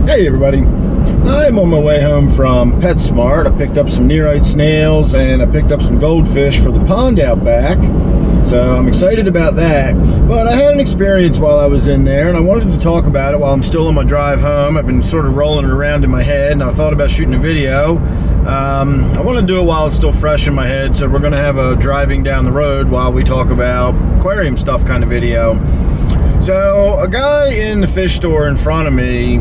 Hey everybody, I'm on my way home from PetSmart. I picked up some nearite snails and I picked up some goldfish for the pond out back. So I'm excited about that. But I had an experience while I was in there and I wanted to talk about it while I'm still on my drive home. I've been sort of rolling it around in my head and I thought about shooting a video. I want to do it while it's still fresh in my head, so we're going to have a driving down the road while we talk about aquarium stuff kind of video. So a guy in the fish store in front of me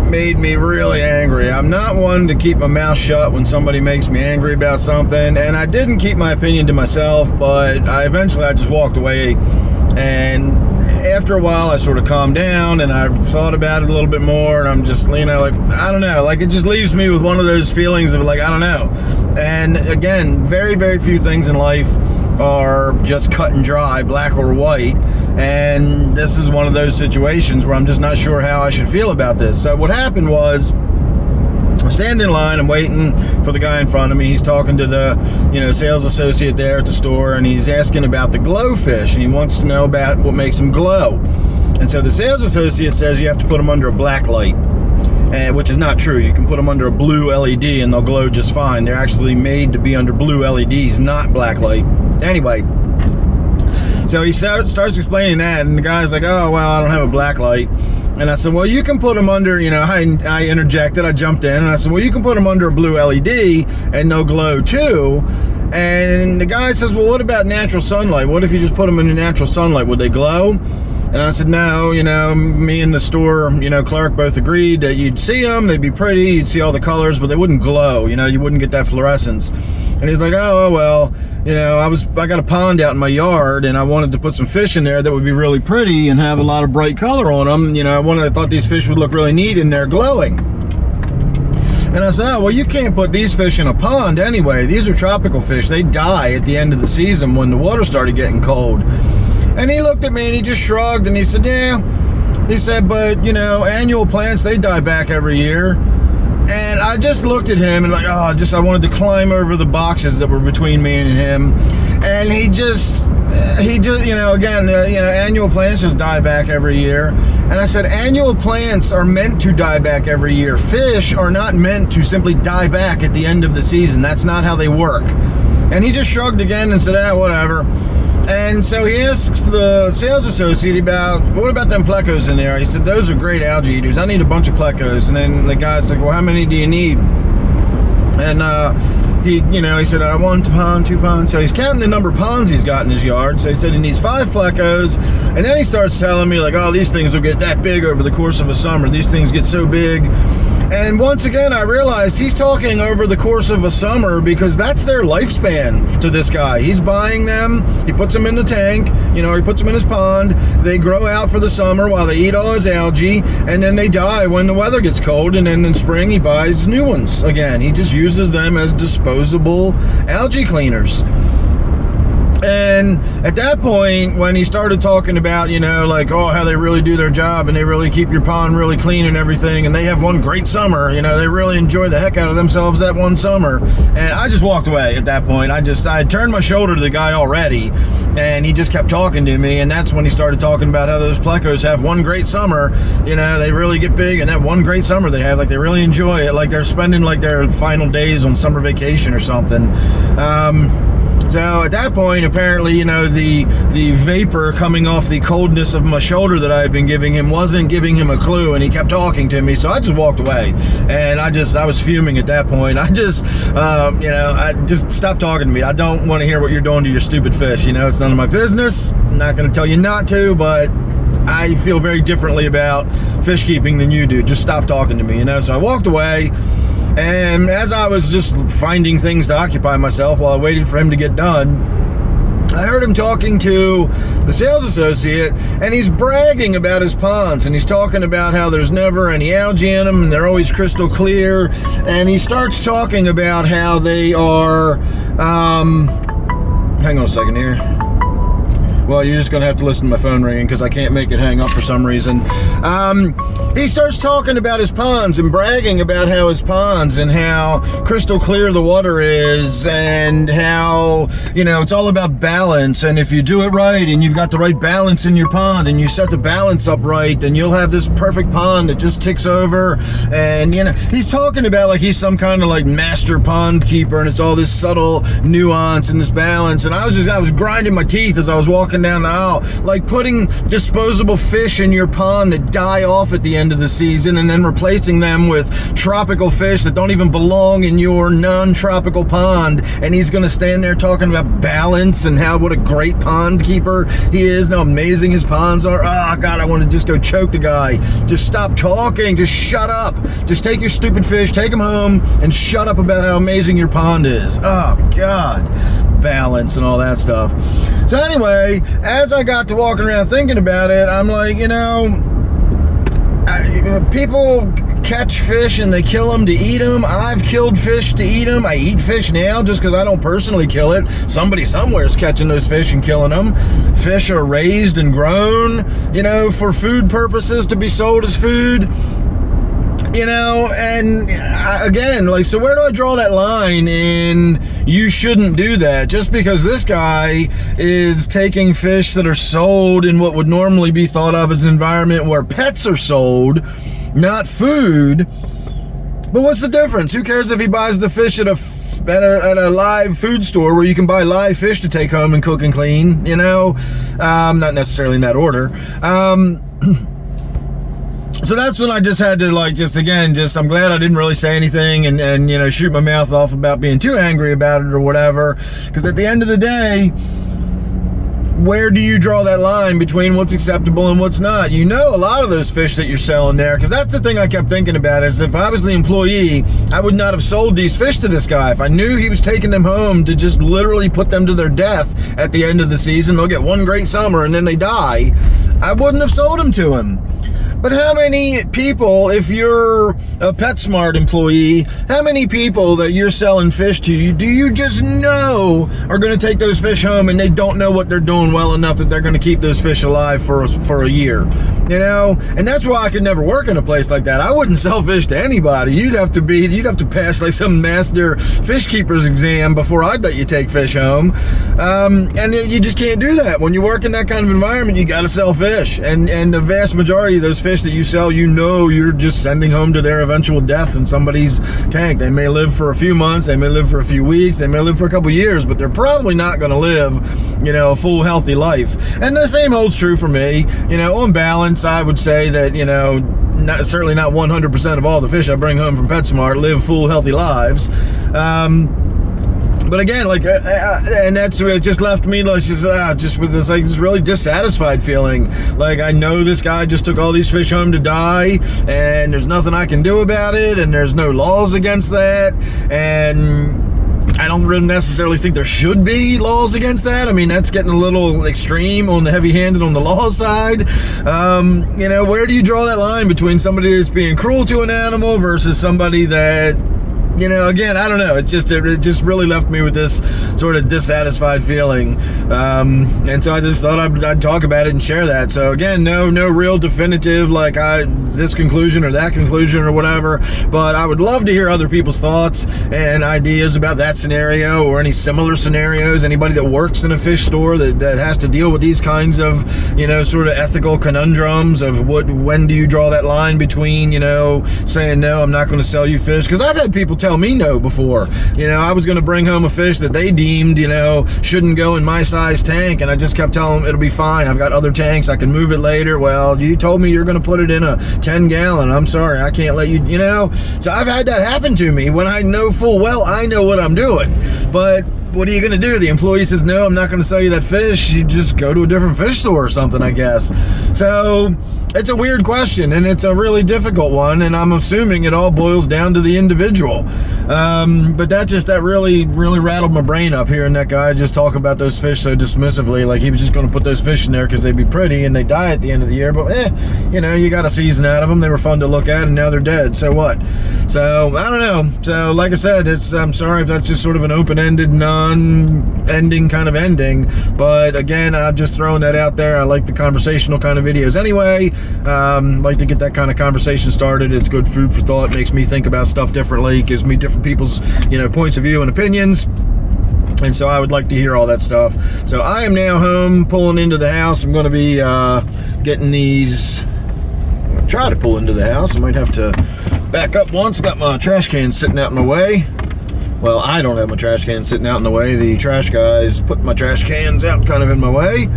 made me really angry. I'm not one to keep my mouth shut when somebody makes me angry about something, and I didn't keep my opinion to myself, but eventually I just walked away, and after a while I sort of calmed down and I thought about it a little bit more, and I'm just, you know, like, I don't know, like it just leaves me with one of those feelings of like, I don't know. And again, very, very few things in life are just cut and dry, black or white, and this is one of those situations where I'm just not sure how I should feel about this. So what happened was, I'm standing in line, I'm waiting for the guy in front of me. He's talking to the, you know, sales associate there at the store, and he's asking about the glowfish, and he wants to know about what makes them glow. And so the sales associate says you have to put them under a black light, which is not true. You can put them under a blue LED and they'll glow just fine. They're actually made to be under blue LEDs, not black light. Anyway, so he starts explaining that, and the guy's like, oh, well, I don't have a black light. And I said, well, you can put them under, you know, I interjected, I jumped in, and I said, well, you can put them under a blue LED and they'll glow too. And the guy says, well, what about natural sunlight? What if you just put them in the natural sunlight? Would they glow? And I said, no, you know, me and the store, you know, clerk both agreed that you'd see them, they'd be pretty, you'd see all the colors, but they wouldn't glow, you know, you wouldn't get that fluorescence. And he's like, oh, well, you know, I got a pond out in my yard and I wanted to put some fish in there that would be really pretty and have a lot of bright color on them. You know, I thought these fish would look really neat and they're glowing. And I said, oh, well, you can't put these fish in a pond anyway. These are tropical fish. They die at the end of the season when the water started getting cold. And he looked at me and he just shrugged and he said, yeah. He said, but, you know, annual plants, they die back every year. And I just looked at him and like, oh, I wanted to climb over the boxes that were between me and him. And he just, you know, again, you know, annual plants just die back every year. And I said, annual plants are meant to die back every year. Fish are not meant to simply die back at the end of the season. That's not how they work. And he just shrugged again and said, ah, whatever. And so he asks the sales associate about, what about them plecos in there? He said, those are great algae eaters. I need a bunch of plecos. And then the guy's like, well, how many do you need? And he said, 1 pond, 2 ponds. So he's counting the number of ponds he's got in his yard. So he said he needs 5 plecos. And then he starts telling me like, oh, these things will get that big over the course of a summer. These things get so big. And once again, I realized he's talking over the course of a summer because that's their lifespan to this guy. He's buying them, he puts them in the tank, you know, he puts them in his pond, they grow out for the summer while they eat all his algae, and then they die when the weather gets cold, and then in spring he buys new ones again. He just uses them as disposable algae cleaners. And at that point, when he started talking about, you know, like, oh, how they really do their job and they really keep your pond really clean and everything, and they have one great summer, you know, they really enjoy the heck out of themselves that one summer. And I just walked away at that point. I had turned my shoulder to the guy already, and he just kept talking to me. And that's when he started talking about how those plecos have one great summer, you know, they really get big, and that one great summer they have, like, they really enjoy it, like they're spending like their final days on summer vacation or something. So at that point, apparently, you know, the vapor coming off the coldness of my shoulder that I had been giving him wasn't giving him a clue, and he kept talking to me. So I just walked away, and I was fuming at that point. I just stopped talking to me. I don't want to hear what you're doing to your stupid fish. You know, it's none of my business. I'm not going to tell you not to, but I feel very differently about fish keeping than you do. Just stop talking to me, you know. So I walked away. And as I was just finding things to occupy myself while I waited for him to get done, I heard him talking to the sales associate, and he's bragging about his ponds, and he's talking about how there's never any algae in them and they're always crystal clear. And he starts talking about how they are, hang on a second here. Well, you're just gonna have to listen to my phone ringing because I can't make it hang up for some reason. He starts talking about his ponds and bragging about how his ponds and how crystal clear the water is, and how, you know, it's all about balance, and if you do it right and you've got the right balance in your pond and you set the balance up right, then you'll have this perfect pond that just ticks over. And, you know, he's talking about like he's some kind of like master pond keeper, and it's all this subtle nuance and this balance. And I was grinding my teeth as I was walking down the aisle, like putting disposable fish in your pond that die off at the end of the season and then replacing them with tropical fish that don't even belong in your non-tropical pond. And he's gonna stand there talking about balance and how what a great pond keeper he is and how amazing his ponds are. Oh God, I want to just go choke the guy. Just stop talking, just shut up. Just take your stupid fish, take them home, and shut up about how amazing your pond is. Oh God, balance and all that stuff. So anyway, as I got to walking around thinking about it, I'm like, you know, people catch fish and they kill them to eat them. I've killed fish to eat them. I eat fish now just because I don't personally kill it. Somebody somewhere is catching those fish and killing them. Fish are raised and grown, you know, for food purposes, to be sold as food. You know, and again, like, so where do I draw that line in you shouldn't do that? Just because this guy is taking fish that are sold in what would normally be thought of as an environment where pets are sold, not food. But what's the difference? Who cares if he buys the fish at a live food store where you can buy live fish to take home and cook and clean, you know? Not necessarily in that order. So that's when I just had to, like, I'm glad I didn't really say anything and you know, shoot my mouth off about being too angry about it or whatever. Because at the end of the day, where do you draw that line between what's acceptable and what's not? You know, a lot of those fish that you're selling there, because that's the thing I kept thinking about, is if I was the employee, I would not have sold these fish to this guy. If I knew he was taking them home to just literally put them to their death at the end of the season, they'll get one great summer and then they die, I wouldn't have sold them to him. But how many people, if you're a PetSmart employee, how many people that you're selling fish to, do you just know are going to take those fish home and they don't know what they're doing well enough that they're going to keep those fish alive for a year? You know, and that's why I could never work in a place like that. I wouldn't sell fish to anybody. You'd have to pass like some master Fishkeeper's exam before I'd let you take fish home. And you just can't do that. When you work in that kind of environment, you got to sell fish. And the vast majority of those fish that you sell, you know, you're just sending home to their eventual death in somebody's tank. They may live for a few months, they may live for a few weeks, they may live for a couple years, but they're probably not going to live, you know, a full healthy life. And the same holds true for me. You know, on balance, I would say that, you know, certainly not 100% of all the fish I bring home from PetSmart live full healthy lives. But again, like, and that's what it just left me like just with this, like, this really dissatisfied feeling. Like, I know this guy just took all these fish home to die, and there's nothing I can do about it, and there's no laws against that, and I don't really necessarily think there should be laws against that. I mean, that's getting a little extreme on the heavy-handed on the law side. You know, where do you draw that line between somebody that's being cruel to an animal versus somebody that, you know, again, I don't know. It just really left me with this sort of dissatisfied feeling, and so I just thought I'd talk about it and share that. So again, no real definitive like this conclusion or that conclusion or whatever. But I would love to hear other people's thoughts and ideas about that scenario or any similar scenarios. Anybody that works in a fish store that has to deal with these kinds of, you know, sort of ethical conundrums of when do you draw that line between, you know, saying no, I'm not going to sell you fish, because I've had people tell me no before. You know, I was going to bring home a fish that they deemed, you know, shouldn't go in my size tank, and I just kept telling them it'll be fine, I've got other tanks, I can move it later. Well, you told me you're going to put it in a 10-gallon. I'm sorry, I can't let you, you know. So I've had that happen to me when I know full well I know what I'm doing. But what are you going to do? The employee says, no, I'm not going to sell you that fish. You just go to a different fish store or something, I guess. So it's a weird question, and it's a really difficult one, and I'm assuming it all boils down to the individual. But that really rattled my brain up, hearing that guy just talk about those fish so dismissively, like he was just going to put those fish in there because they'd be pretty and they die at the end of the year. But you know, you got a season out of them. They were fun to look at, and now they're dead. So what? So I don't know. So like I said, I'm sorry if that's just sort of an open-ended, non-ending kind of ending. But again, I'm just throwing that out there. I like the conversational kind of videos anyway. Like to get that kind of conversation started. It's good food for thought. Makes me think about stuff differently. Gives me different people's, you know, points of view and opinions. And so I would like to hear all that stuff. So I am now home, pulling into the house. I'm going to be getting these. I'm going to try to pull into the house. I might have to back up once. Got my trash can sitting out in my way. Well, I don't have my trash can sitting out in the way. The trash guys put my trash cans out kind of in my way.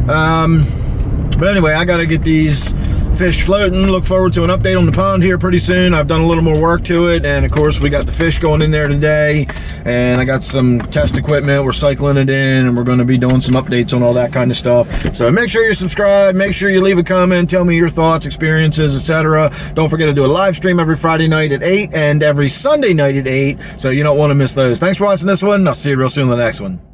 But anyway, I got to get these fish floating. Look forward to an update on the pond here pretty soon. I've done a little more work to it, and of course we got the fish going in there today, and I got some test equipment. We're cycling it in, and we're going to be doing some updates on all that kind of stuff. So make sure you're subscribed, make sure you leave a comment, tell me your thoughts, experiences, etc. Don't forget to do a live stream every Friday night at 8 and every Sunday night at 8, so you don't want to miss those. Thanks for watching this one. I'll see you real soon in the next one.